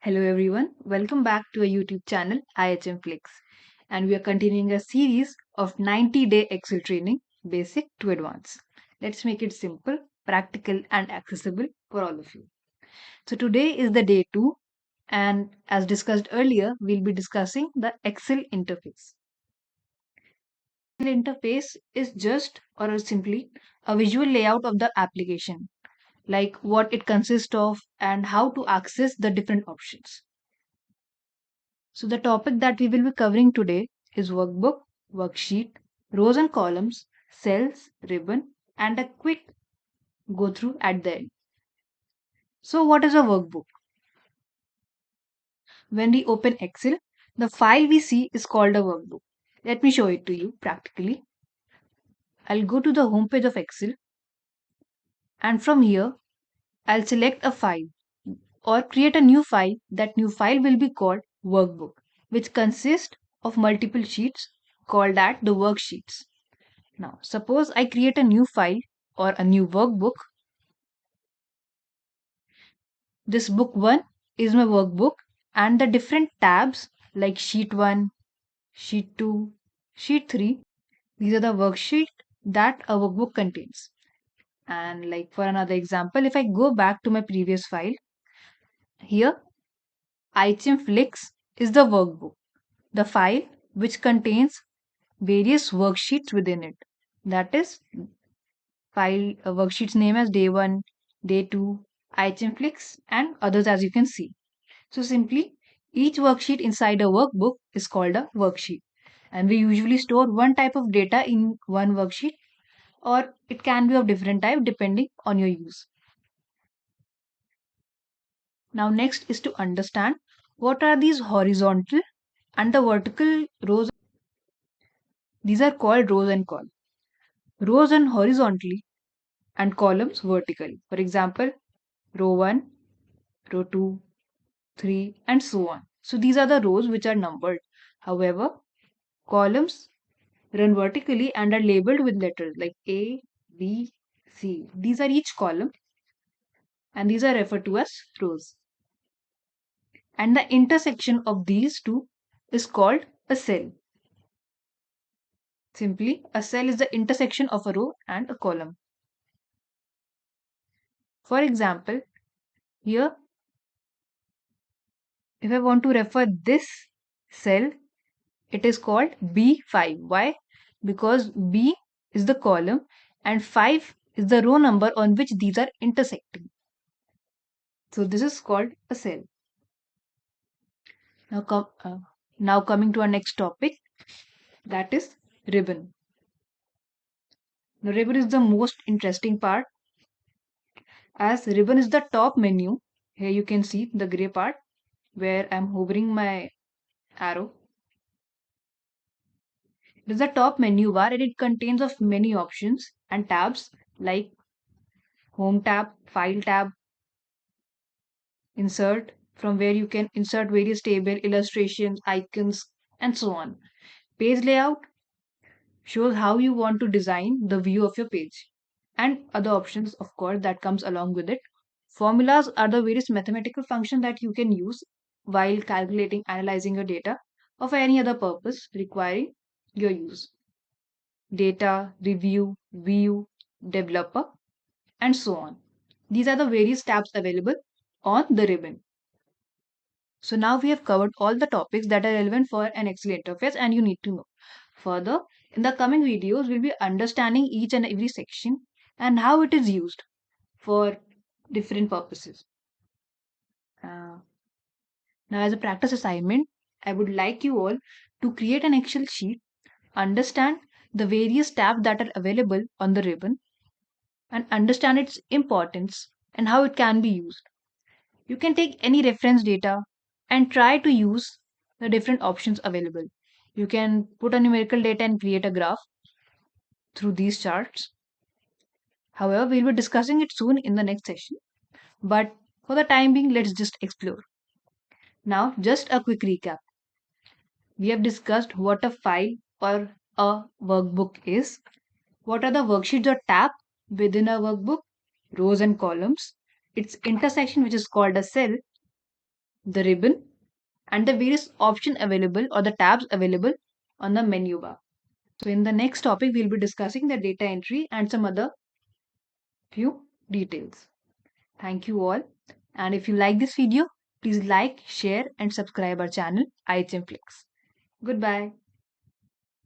Hello everyone, welcome back to our YouTube channel IHMFLIX, and we are continuing a series of 90-day Excel training, basic to advanced. Let's make it simple, practical and accessible for all of you. So today is the day 2, and as discussed earlier, we'll be discussing the Excel interface. Excel interface is just or simply a visual layout of the application, like what it consists of and how to access the different options. So the topic that we will be covering today is workbook, worksheet, rows and columns, cells, ribbon, and a quick go through at the end. So what is a workbook? When we open Excel, the file we see is called a workbook. Let me show it to you practically. I'll go to the home page of Excel, and from here I'll select a file or create a new file. That new file will be called workbook, which consists of multiple sheets called at the worksheets. Now, suppose I create a new file or a new workbook. This book 1 is my workbook, and the different tabs like sheet 1, sheet 2, sheet 3, these are the worksheet that a workbook contains. And like for another example, if I go back to my previous file, here IHMFLIX is the workbook, the file which contains various worksheets within it. That is file worksheets name as day 1, day 2, IHMFLIX and others as you can see. So simply each worksheet inside a workbook is called a worksheet, and we usually store one type of data in one worksheet, or it can be of different type depending on your use. Now next is to understand what are these horizontal and the vertical rows. These are called rows and columns. Rows run horizontally and columns vertically. For example, row 1, row 2, 3, and so on. So these are the rows which are numbered. However, columns run vertically and are labeled with letters like A, B, C. These are each column, and these are referred to as rows. And the intersection of these two is called a cell. Simply, a cell is the intersection of a row and a column. For example, here, if I want to refer this cell, it is called B5. Why? Because B is the column and 5 is the row number on which these are intersecting. So this is called a cell. Now coming to our next topic, that is ribbon. Now ribbon is the most interesting part, as ribbon is the top menu. Here you can see the gray part where I'm hovering my arrow. It is the top menu bar and it contains of many options and tabs like home tab, file tab, insert, from where you can insert various table, illustrations, icons, and so on. Page layout shows how you want to design the view of your page, and other options, of course, that comes along with it. Formulas are the various mathematical functions that you can use while calculating, analyzing your data, or for any other purpose requiring your use. Data, review, view, developer, and so on. These are the various tabs available on the ribbon. So now we have covered all the topics that are relevant for an Excel interface and you need to know. Further, in the coming videos, we'll be understanding each and every section and how it is used for different purposes. Now, as a practice assignment, I would like you all to create an Excel sheet, understand the various tabs that are available on the ribbon, and understand its importance and how it can be used. You can take any reference data and try to use the different options available. You can put a numerical data and create a graph through these charts. However, we'll be discussing it soon in the next session. But for the time being, let's just explore. Now, just a quick recap. We have discussed what a file or a workbook is, what are the worksheets or tab within a workbook, rows and columns, its intersection which is called a cell, the ribbon, and the various options available or the tabs available on the menu bar. So in the next topic, we'll be discussing the data entry and some other few details. Thank you all. And if you like this video, please like, share and subscribe our channel IHMFLIX. Goodbye.